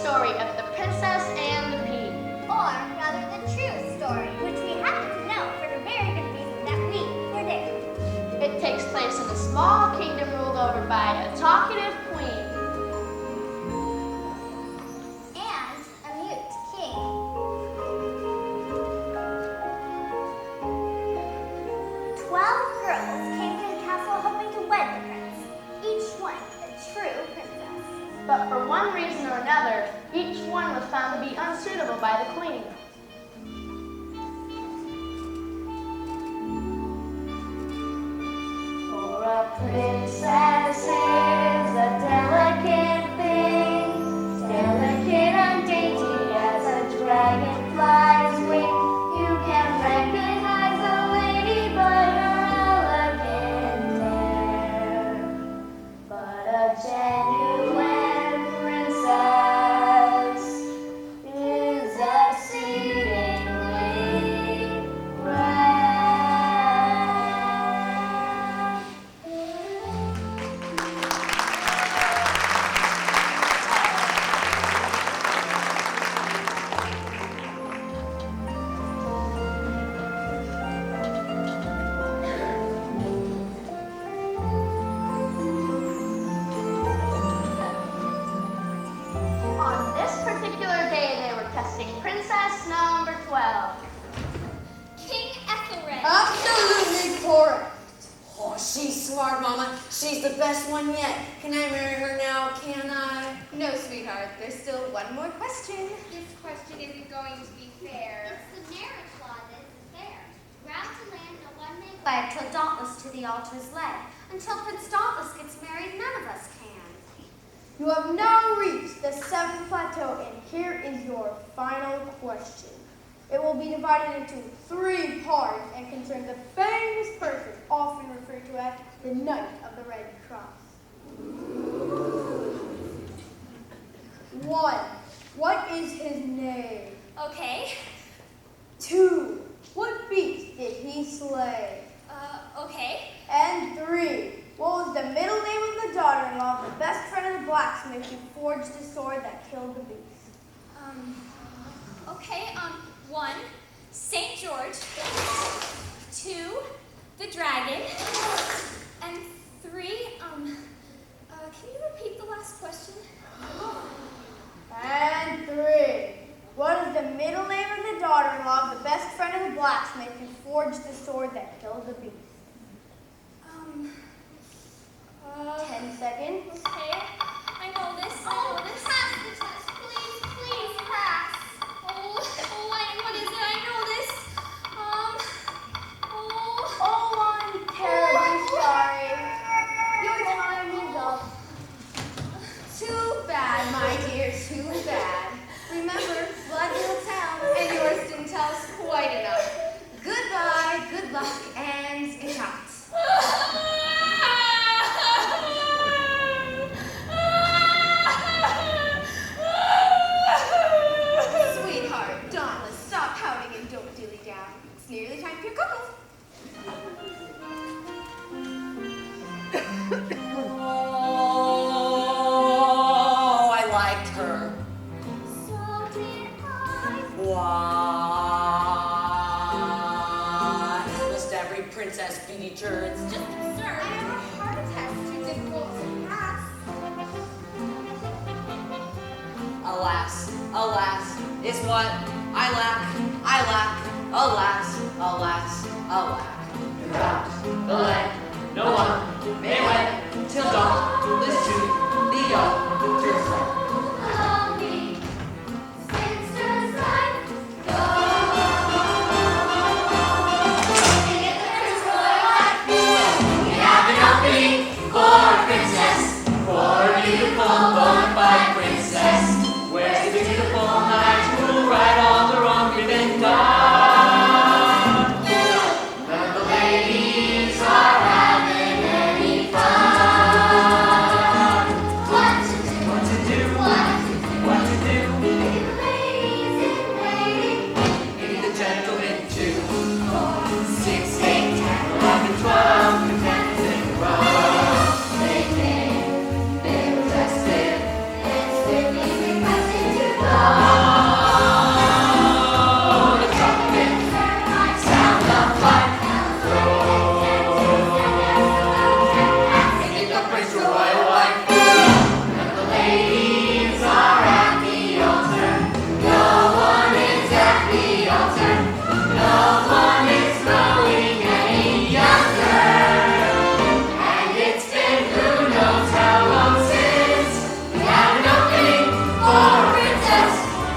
story of the princess and the pea. Or rather the true story, which we happen to know for the very good reason that we were there. It takes place in a small kingdom ruled over by a talkative queen. And a mute king. 12 girls came to the castle hoping to wed the prince, each one a true princess. But for one reason or another, each one was found to be unsuitable by the queen. For a princess is a delicate thing, delicate and dainty as a dragonfly's wing. You can recognize a lady by her elegant air, but a genuine princess is exceedingly rare. On this particular day, they were testing Princess number 12. King Ethelred. Absolutely correct. Oh, she's smart, Mama. She's the best one yet. Can I marry her now? Can I? No, sweetheart, there's still one more question. This question isn't going to be fair. It's the marriage law that isn't fair. Round to land, no one may wed till Dauntless to the altar's led. Until Prince Dauntless gets married, none of us can. You have now reached the 7th plateau, and here is your final question. It will be divided into 3 parts and concerns a famous person often referred to as the Knight of the Red Cross. 1. What is his name? Okay. 2. What beast did he slay? Okay. And 3. What was the middle name of the daughter-in-law of the best friend of the blacksmith who forged the sword that killed the beast? Okay, 1, St. George. 2, the dragon. And 3, can you repeat the last question? And 3. What is the middle name of the daughter-in-law of the best friend of the blacksmith who forged the sword that killed the beast? 10 seconds. Okay, I know this. Pass the test, please, pass. What is it? I know this. Oh, I'm terribly sorry. Your time is up. Too bad, my dear, too bad. Remember, blood will tell, and yours didn't tell us quite enough. Goodbye, good luck, and good shots. Sweetheart, Dauntless, stop pouting and don't dilly down. It's nearly time for your cockles. Oh, I liked her. So did I. Why? Must every princess be deterred? It's just absurd. I have a heart attack too difficult to pass. Alas, alas, is what I lack, alas, alas, alack. Throughout the land, no one may wed till dauntless to the altar's led. Along the spinster's life, go. Get the prince royal We have an opening for a princess, for a beautiful bona fide princess. Where's the beautiful knight who'll right all the wrong we've been done? None of the ladies are having any fun. What to do?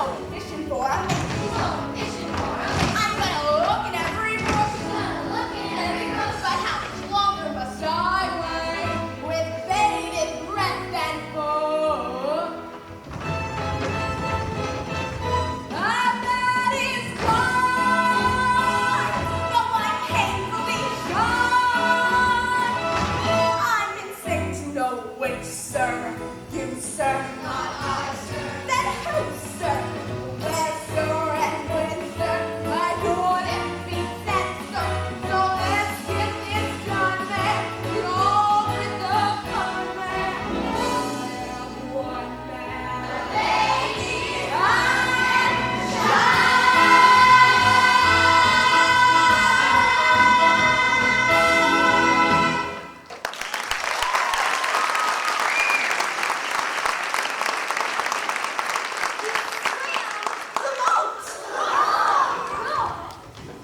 going fishing for? I'm gonna look in every brook. But how much longer must I wait with bated breath and hope? My bed is gone, though I'm painfully sure I'm insane to no wait, sir. You, sir. Not I, sir. Then who, sir? Where, sir, and when, sir? I couldn't be sent, sir. So let's get this done, man. Get on with the fun, man. I am one man. Lady,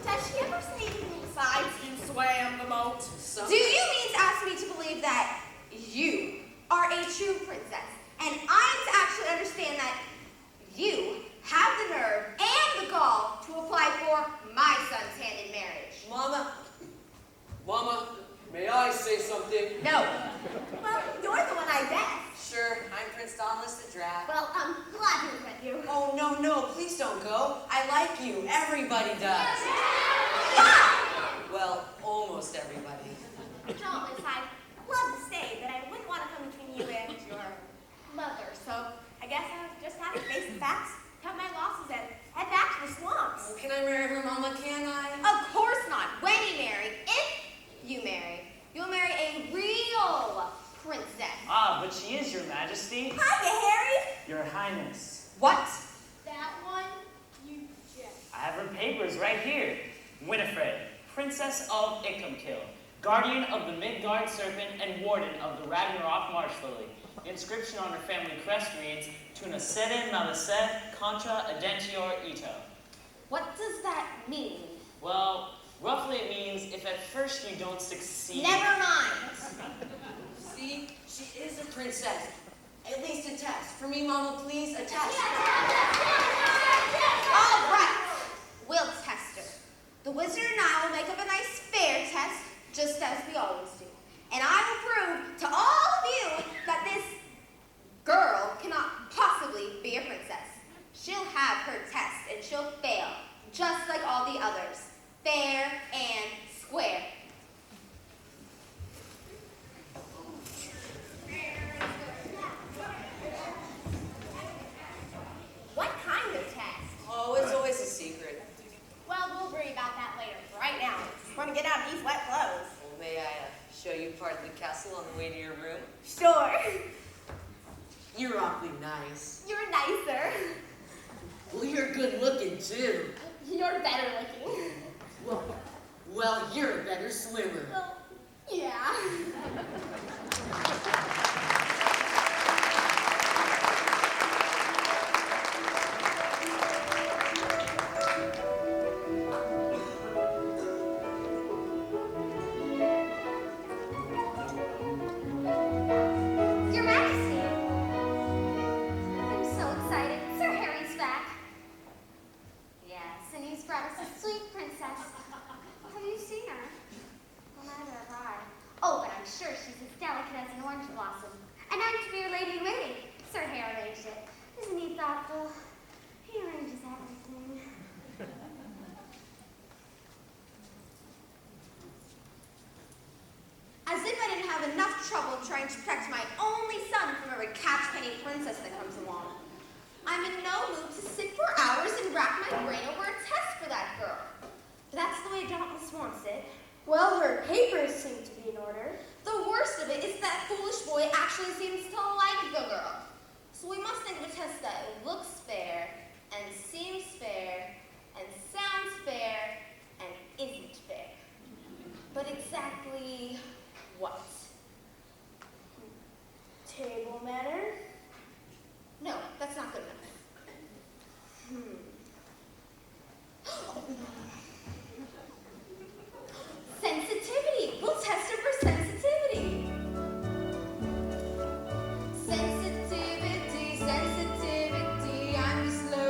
Does she ever say anything? besides, you swam the moat. Do you mean to ask me to believe that you are a true princess, and I am to actually understand that you have the nerve and the gall to apply for my son's hand in marriage? Mama, may I say something? No. Well, you're the one I bet. Sure, I'm Prince Dauntless the Draft. Well, I'm glad to have met you. Oh, no, please don't go. I like you. Everybody does. Well, almost everybody. Dauntless, I'd love to stay, but I wouldn't want to come between you and your mother. So I guess I'll just have to face the facts, cut my losses, and head back to the swamps. Can I marry her, Mama? Can I? Of course not. When you marry, if you marry, you'll marry a real princess. Ah, but she is, Your Majesty. Hiya, Harry. Your Highness. What? That one, you get. I have her papers right here. Winnifred, Princess of Icomkill, guardian of the Midgard Serpent and warden of the Ragnarok Marsh Lily. The inscription on her family crest reads, Tuna sede maliset contra adentior ito. What does that mean? Well, roughly it means if at first you don't succeed. Never mind. See, she is a princess. At least a test. For me, Mama, please, a test. All right. We'll test her. The wizard and I will make up a nice fair test, just as we always do. And I will prove to all of you that this girl cannot possibly be a princess. She'll have her test and she'll fail, just like all the others. Fair and square. What kind of test? Oh, it's always a secret. Well, we'll worry about that later. For right now, just want to get out of these wet clothes. Well, may I show you part of the castle on the way to your room? Sure. You're awfully nice. You're nicer. Well, you're good looking, too. You're better looking. Well, you're a better swimmer. Well, yeah. Your Majesty. I'm so excited. Sir Harry's back. Yes, and he's brought us a sweet princess. Have you seen her? Well, neither have I. Oh, but I'm sure she's as delicate as an orange blossom. And I'm to be your lady in waiting. Sir Harry arranged it. Isn't he thoughtful? He arranges everything. As if I didn't have enough trouble trying to protect my only son from every catch-penny princess that comes along. I'm in no mood to sit for hours and rack my brain over a test for that girl. But that's the way Dauntless wants it. Well, her papers seem to be in order. The worst of it is that foolish boy actually seems to like the girl. So we must think of a test that looks fair, and seems fair, and sounds fair, and isn't fair. But exactly what? Table manner. No, that's not good enough. Sensitivity. We'll test her for sensitivity. Sensitivity, sensitivity. I'm just learning.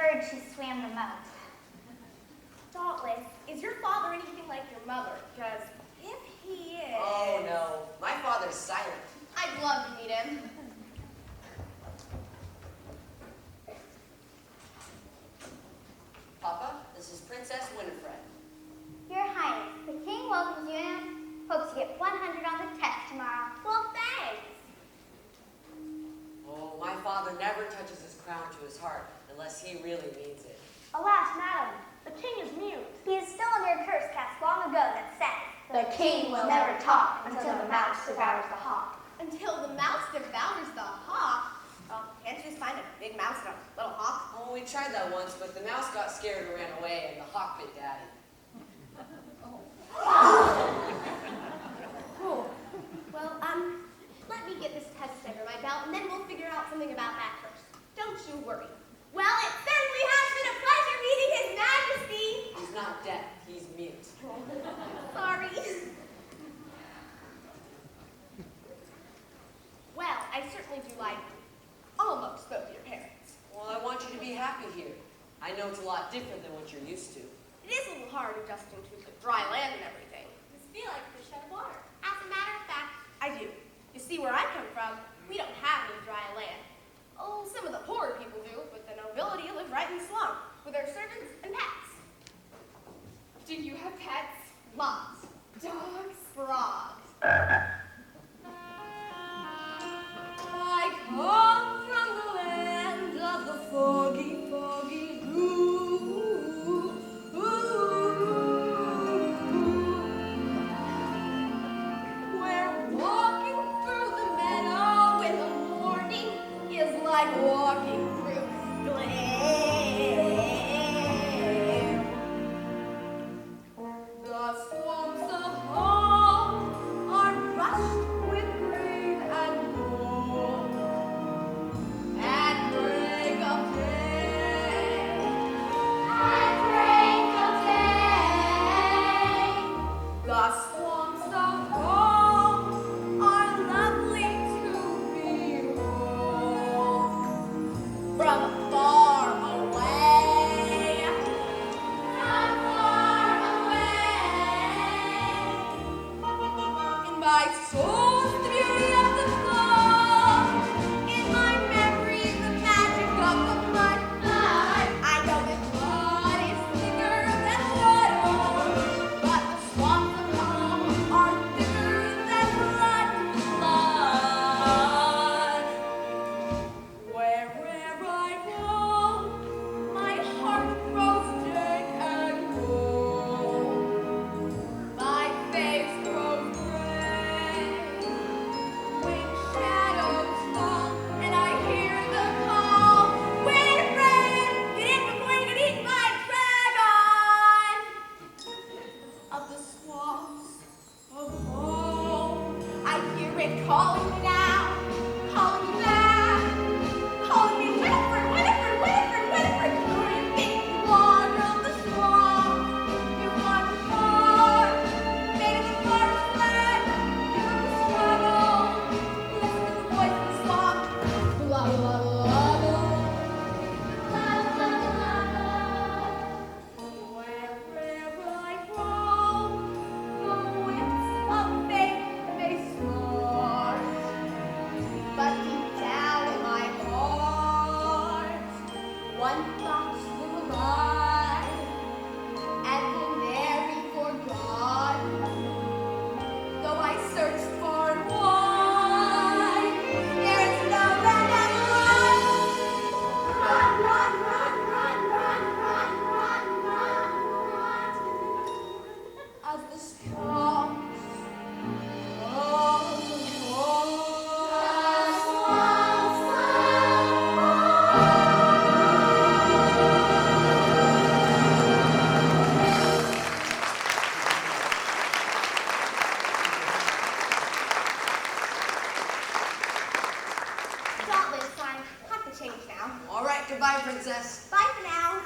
heard she swam the moat. Dauntless, is your father anything like your mother? Because if he is... Oh, no. My father's silent. I'd love to meet him. Papa, this is Princess Winnifred. Your Highness, the King welcomes you and hopes you get 100 on the test tomorrow. Well, thanks. Oh, my father never touches his crown to his heart unless he really means it. Alas, madam, the king is mute. He is still under a curse cast long ago that says, The king will never talk until the mouse devours the hawk. Until the mouse devours the hawk. Oh, can't you just find a big mouse and a little hawk? Oh, we tried that once, but the mouse got scared and ran away, and the hawk bit Daddy. Oh. Well, let me get this test under my belt, and then we'll figure out something about Mattress. Don't you worry. Well, it certainly has been a pleasure meeting His Majesty. He's not deaf, he's mute. Sorry. Well, I certainly do like almost both your parents. Well, I want you to be happy here. I know it's a lot different than what you're used to. It is a little hard adjusting to the dry land and everything. Does it feel like fish out of water? As a matter of fact, I do. You see, where I come from, we don't have any dry land. Oh, some of the poorer people do, but the nobility live right in the slum with their servants and pets. Did you have pets? Lots. Dogs? Frogs. I come from the land of the foggy, foggy blue. Where walking through the meadow in the morning is like walking through glare. The swamps of home are rushed with green and gold. At break of day, the swamps of home are lovely to behold. From far away, in my soul, the beauty of the song. In my memory, the magic of the mud. I know that blood is thicker than water, but the swamps of home are thicker than blood. Wherever I roam, my heart grows dark and cold. My face grows gray when shadows fall, and I hear the call. Winnifred, get in before you can eat my dragon of the swamps of home. I hear it calling me now, calling me back, calling me Winnifred, Winnifred, Winnifred, Winnifred. Do you think you wander the swamp? You wander far, maybe the forest fled. You want to struggle, listen to the voice of the song. La la la la la. Wherever I roam, the winds of fate may smart, but deep down in my heart, one thought still alive, and will ne'er be forgotten. Though I search far and wide, there is no land I'd run. Run, run, run, run, run, run, run, run, run. As the swamps of Dauntless, I have to change now. All right, goodbye, Princess. Bye for now.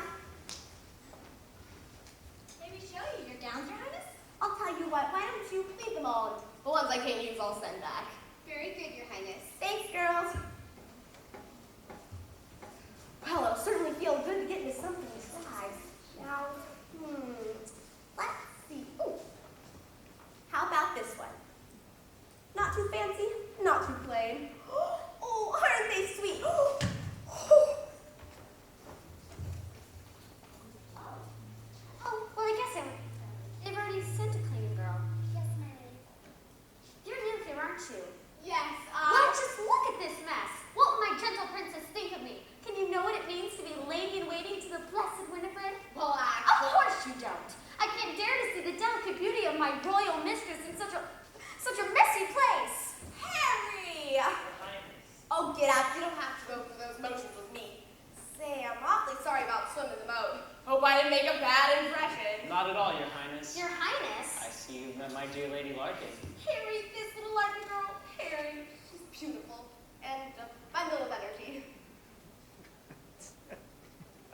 May we show you your gowns, Your Highness? I'll tell you what, why don't you leave them all? The ones I can't use, I'll send back. Very good, Your Highness. Thanks, girls. Well, it'll certainly feel good to get into something besides. Now, let's see. Ooh. How about this one? Not too fancy, not too plain. Oh, aren't they sweet? Oh, well, I guess they've already sent a cleaning girl. Yes, Mary. You're new here, aren't you? Yes, Well, just look at this mess. What will my gentle princess think of me? Can you know what it means to be lady-in-waiting to the blessed Winnifred? Well, Of course you don't. I can't dare to see the delicate beauty of my royal mistress in such a messy place. Harry! Oh, get out. You don't have to go through those motions with me. Say, I'm awfully sorry about swimming the moat. Hope I didn't make a bad impression. Not at all, Your Highness. Your Highness. I see you've met my dear Lady Larkin. Harry, this little Larkin girl, Harry, she's beautiful and a bundle of energy.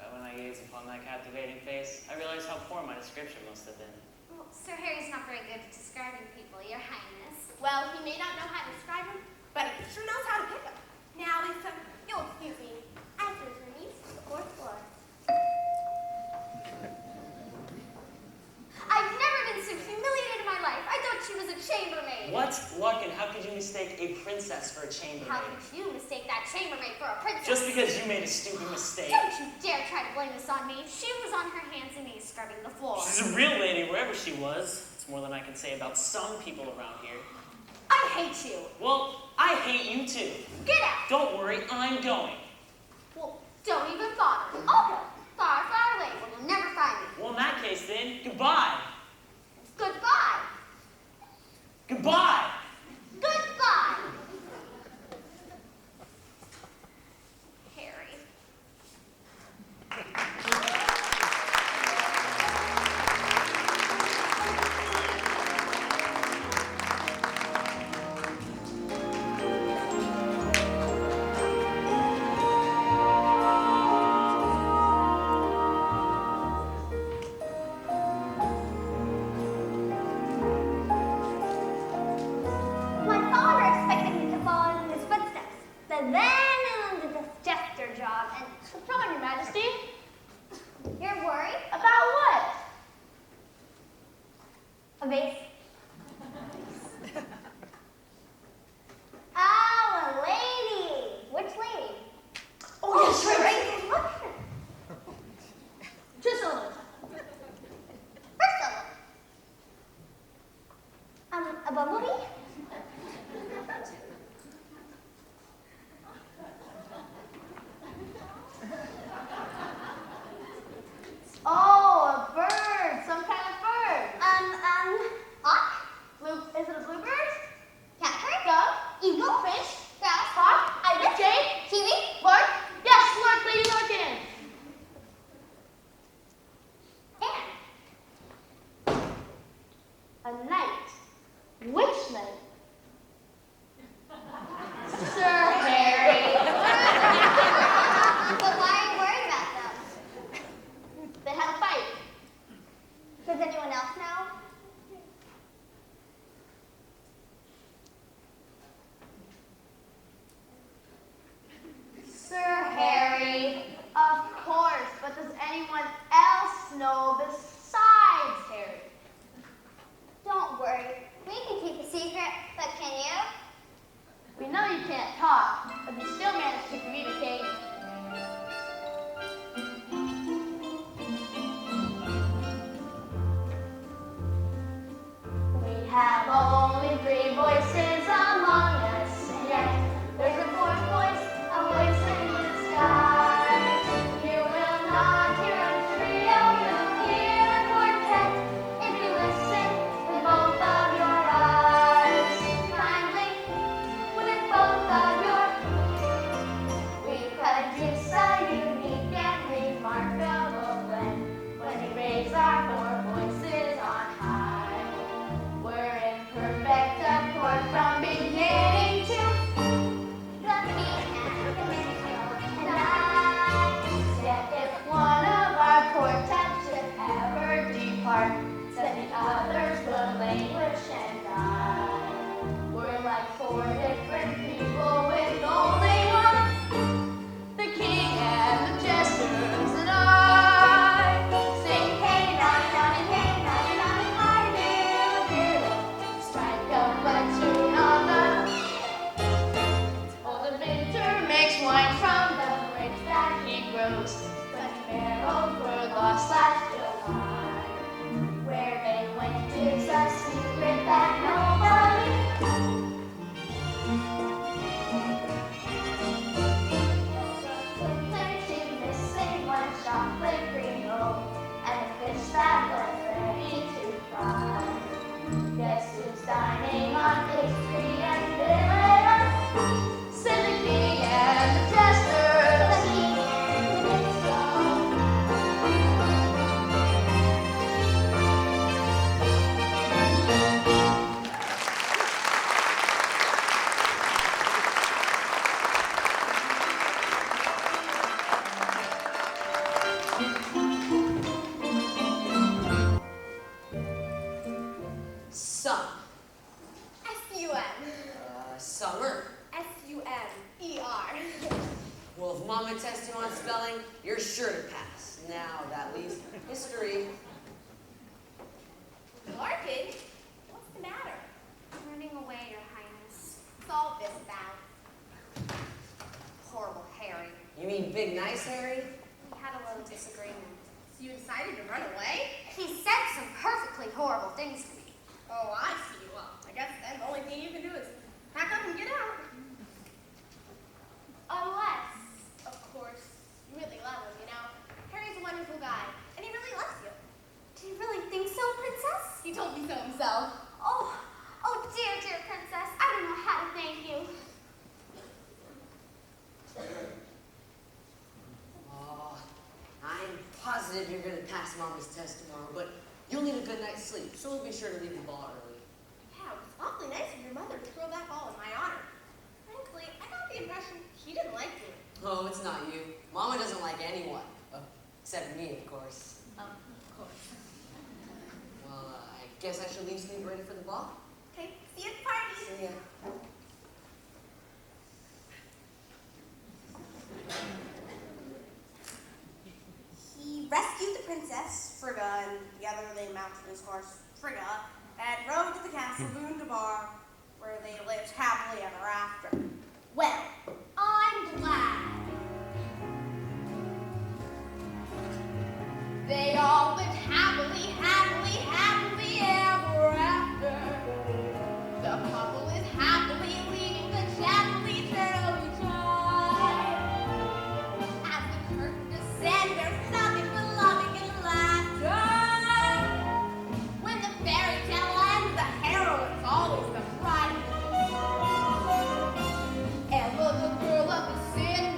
When I gaze upon that captivating face, I realize how poor my description must have been. Well, Sir Harry's not very good at describing people, Your Highness. Well, he may not know how to describe him, but he sure knows how to pick him. Now, Lisa, you'll excuse me. I have to return these to the fourth floor. I've never been so humiliated in my life. I thought she was a chambermaid. What? Larkin, how could you mistake a princess for a How chambermaid? could you mistake that chambermaid for a princess? Just because you made a stupid mistake. Don't you dare try to blame this on me. She was on her hands and knees scrubbing the floor. She's a real lady wherever she was. It's more than I can say about some people around here. I hate you. Well, I hate you too. Get out. Don't worry, I'm going. Well, don't even bother. I'll go far, far away where you'll never find me. Well, in that case then, goodbye. Goodbye. Goodbye. Goodbye. Harry. My father expected me to follow in his footsteps, but then I learned this jester job, and what's wrong, Your Majesty? You're worried? About what? A vase. Oh, a lady. Which lady? Oh, yes, right. Look at her. Just a little. First of all, a bumblebee? Oh, a bird. Some kind of bird. Hawk? Is it a bluebird? Catbird? Dove? Eagle? Fish? Grouse? Hawk? Ibis? Jay? Kiwi? Lark? Yes, Lark, Lady Larkin. And A knight. Which knight? Sir Harry. but why are you worried about them? They had a fight. Does anyone else know? Sir Harry. Of course, but does anyone else know besides Harry? Don't worry. We can keep a secret, but can you? We know you can't talk, but you still manage to communicate. We have only 3 voices among us, and yet there's a 4th voice, a voice in the sky. You will not hear a trio, you'll hear a quartet if you listen with both of your eyes. Kindly, with both of your. We produce a unique and remarkable blend when we raise our 4 voices on high. We're in perfect accord from beginning to The bee and the minstrel and I. yet if one of our quartet should ever depart, then the others will languish and die. We're like 4 different people with only one, the king and the rose. When carols were lost last July, where they went is a secret that nobody missing one chocolate cream roll, and a fish that was ready to fry. Guess who's dining on pastry and bitter? Silly Piggy and the Jester, Lucky and the Minstrel. Sun. S-U-N. Summer. S-U-M-E-R. Well, if Mama tests you on spelling, you're sure to pass. Now that leaves history. Larkin? What's the matter? Running away, Your Highness. What's all this about? Horrible Harry. You mean Big Nice Harry? We had a little disagreement. So you decided to run away? He said some perfectly horrible things to me. Oh, I see. Well, I guess then the only thing you can do is pack up and get out. Unless, of course, you really love him, you know. Harry's a wonderful guy, and he really loves you. Do you really think so, Princess? He told me so himself. Oh, dear, dear Princess. I don't know how to thank you. Oh, I'm positive you're going to pass Mommy's test tomorrow, but you'll need a good night's sleep, so we'll be sure to leave the ball early. Yeah, it was awfully nice of your mother to throw that ball in my honor. Frankly, I got the impression she didn't like me. Oh, it's not you. Mama doesn't like anyone. Oh, except me, of course. Of course. Well, I guess I should leave Steve ready for the ball. Okay, see you at the party. See ya. He rescued the princess, Frigga, and the other they mounted his horse, Frigga, and rode to the castle Boondabar, where they lived happily ever after. Well, I'm glad. They all lived happily, happily, happily ever after. The couple is happily leaving the chappily early time. As the curtain descends, there's nothing but loving and laughter. When the fairy tale ends, the heroine's always the bride. Ella, the girl of the city,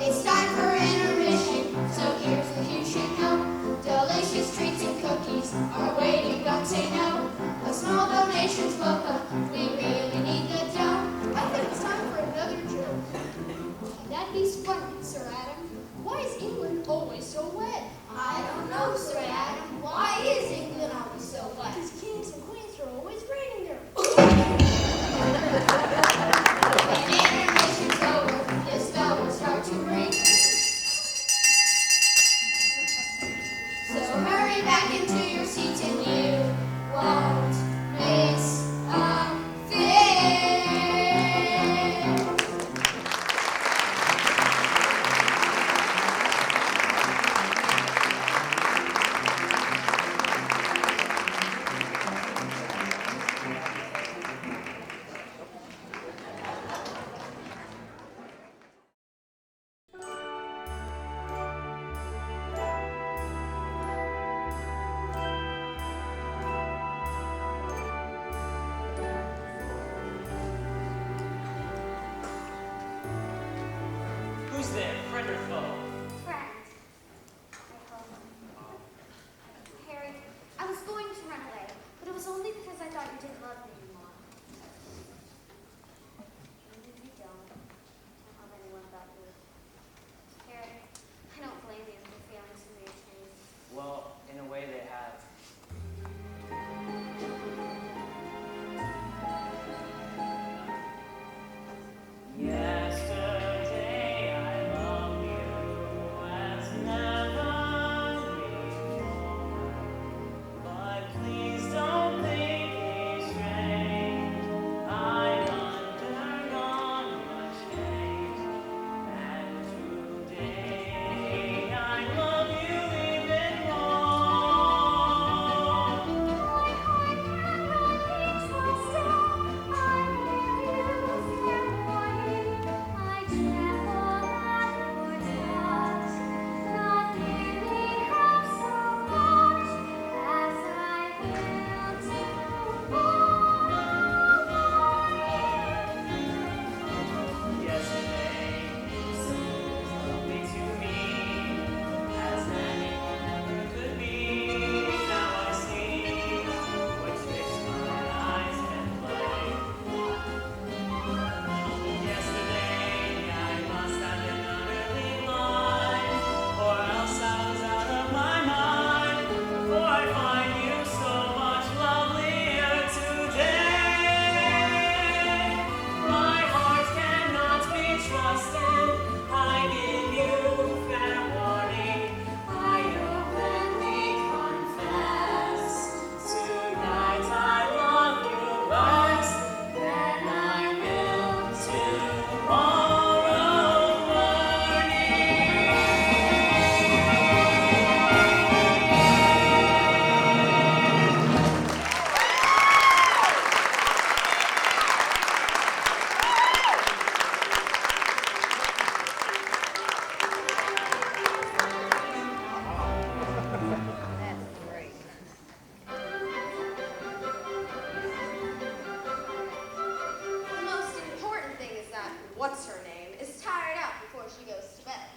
It's time for intermission, so here's what you should know. Delicious treats and cookies are waiting, don't say no. A small donation's welcome, we really need the dough. I think it's time for another joke. That'd be splendid, Sir Adam. Why is England always so wet? I don't know, Sir Adam. Why is England always so wet? Because kings and queens are always reigning there. When intermission's over, this bell will start to ring. So hurry back into your seats and you won't miss a thing. Who's there, friend or foe? Friend. Harry, I was going to run away, but it was only because I thought you didn't love me anymore. And if you don't tell anyone about you. Harry, I don't blame you for feeling so many change. Well, in a way they have. Yesterday I loved you as never before, but please don't think me strange. I've undergone much change, and today I love you even more. My heart cannot be trusted. I refuse your warning. I tremble at your touch. Not nearly half so much as I will tomorrow. Yesterday seemed lovely to me, as anyone ever could be. Now I see what tricks my eyes can play. Yesterday I must have been utterly blind, or else I was out of my mind. For I find you so much lovelier today. My heart cannot be trusted. I give you fair warning. I openly confess. Tonight I love you less than I will tomorrow morning. The most important thing is that what's-her-name is tired out before she goes to bed.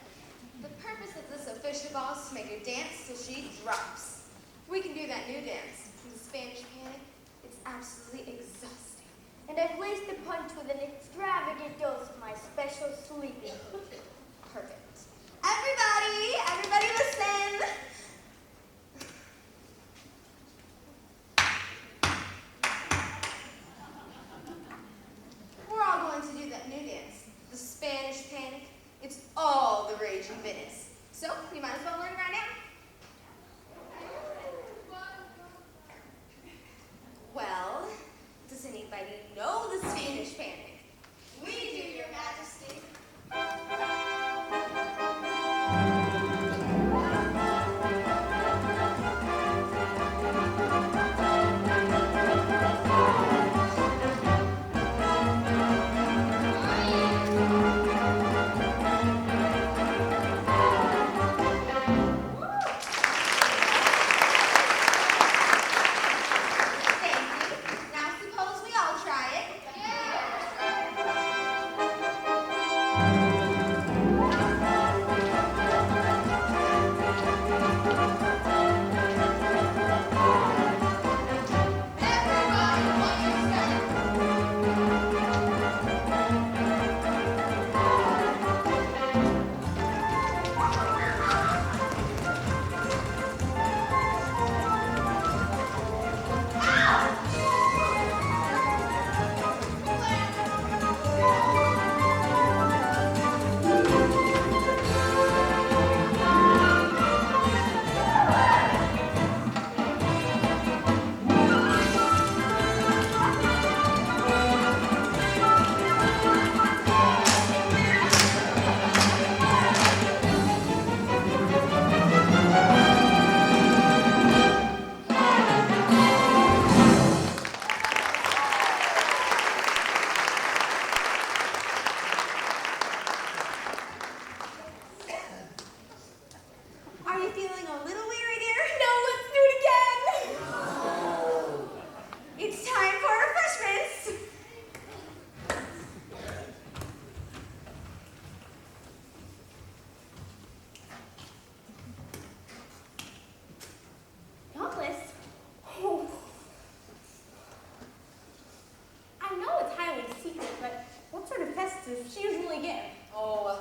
The purpose of this official ball is to make her dance till she drops. We can do that new dance, the Spanish Panic. It's absolutely exhausting. And I've laced the punch with an extravagant dose of my special sleeping potion. Perfect. Everybody listen! We're all going to do that new dance, the Spanish Panic. It's all the rage in Venice. So, you might as well learn right now. Well, does anybody know the Spanish Panic? We do, Your Majesty.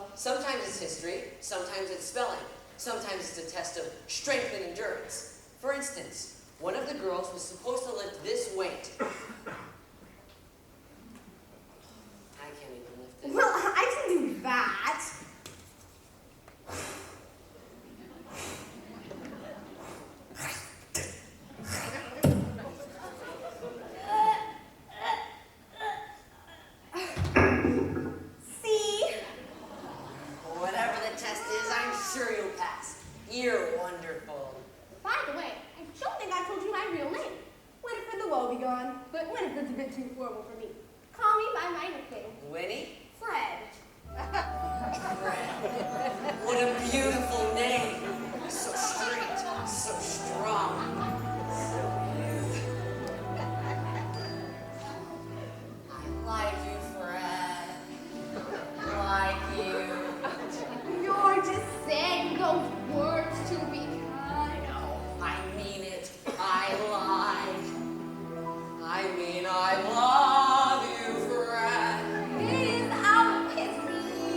Well, sometimes it's history, sometimes it's spelling, sometimes it's a test of strength and endurance. For instance, one of the girls was supposed to lift this weight. I can't even lift it. Well, I can do that. See? Whatever the test is, I'm sure you'll pass. You're wonderful. By the way, I don't think I told you my real name. Winifred the Woebegone, but Winifred's a bit too formal for me. Call me by my nickname, Winnie? Fred. What a beautiful name. So straight, so strong, so cute. I like you, Fred. Like you. You're just saying those words to be kind. I mean it. I lied. I mean I love you, Fred. He's out of his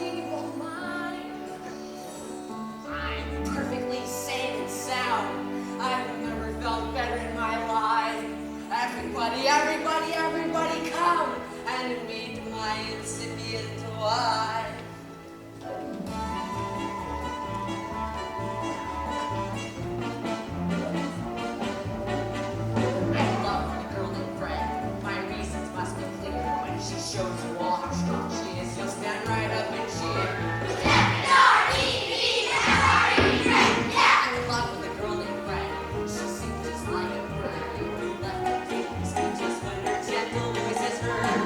evil mind. I'm perfectly safe and sound. I've never felt better in my life. Everybody, everybody, everybody come and meet my incipient wife. I love the girl named Fred. My reasons must be clear. When she shows you all how strong she is, you'll stand right up and cheer. I'm in love with a girl named Fred. She sings just like a bird. You left her feeling speechless when her gentle voice is heard.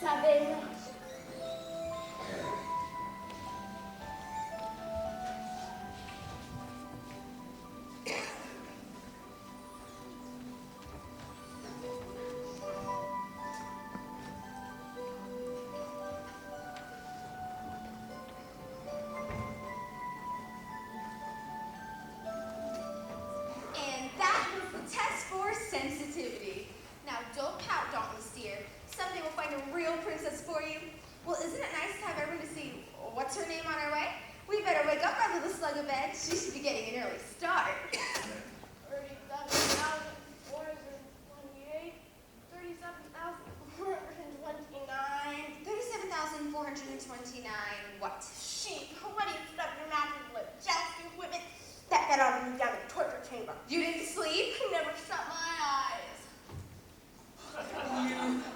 7. And that was the test for sensitivity. Now, don't pout, Dauntless dear. Someday we'll find a real princess for you. Well, isn't it nice to have everyone to see what's her name on her way? We better wake up our little slug of bed. She should be getting an early start. 37,428, 37,429. 37,429 what? Sheep, what do you stuff your mouth with? Jousting women? That ought to be down in the torture chamber. You didn't sleep? Never shut my eyes.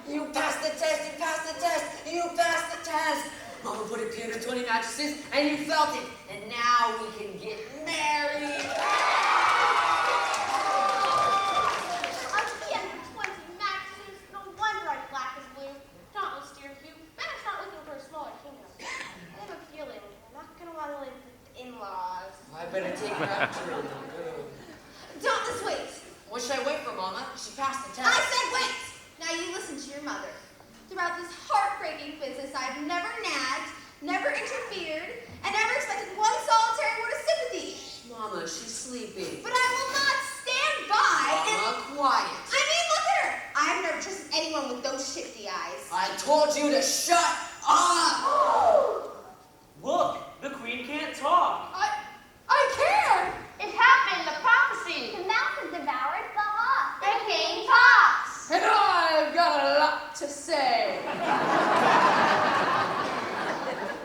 You passed the test, you passed the test, you passed the test. Mama put a pin in 20 mattresses and you felt it. And now we can get married. I'm PM for 20 mattresses. No wonder I'm black as blue. Dauntless dear, you better start looking for a smaller kingdom. I have a feeling I'm not going to want to live with the in-laws. I better take her out to her. Dauntless, wait. What should I wait for, Mama? She passed the test. I said wait. Now you listen to your mother. Throughout this heartbreaking business, I've never nagged, never interfered, and never expected one solitary word of sympathy. Mama, she's sleeping. But I will not stand by Mama, quiet. I mean, look at her. I've never trusted anyone with those shifty eyes. I told you to shut up. Look, the queen can't talk. I can! It happened, the prophecy. The mouse is devoured the hawk. The king talks. And I've got a lot to say.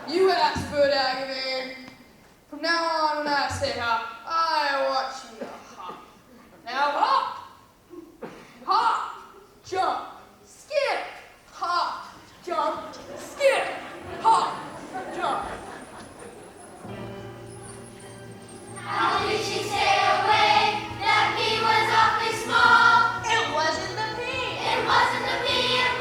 You asked for it, Agatha. From now on, when I say hop, I want you to hop. Now hop, hop, jump, skip, hop, jump, skip, hop, jump. How did she stay away? That pea was awfully small. It wasn't the pea. It wasn't the pea, it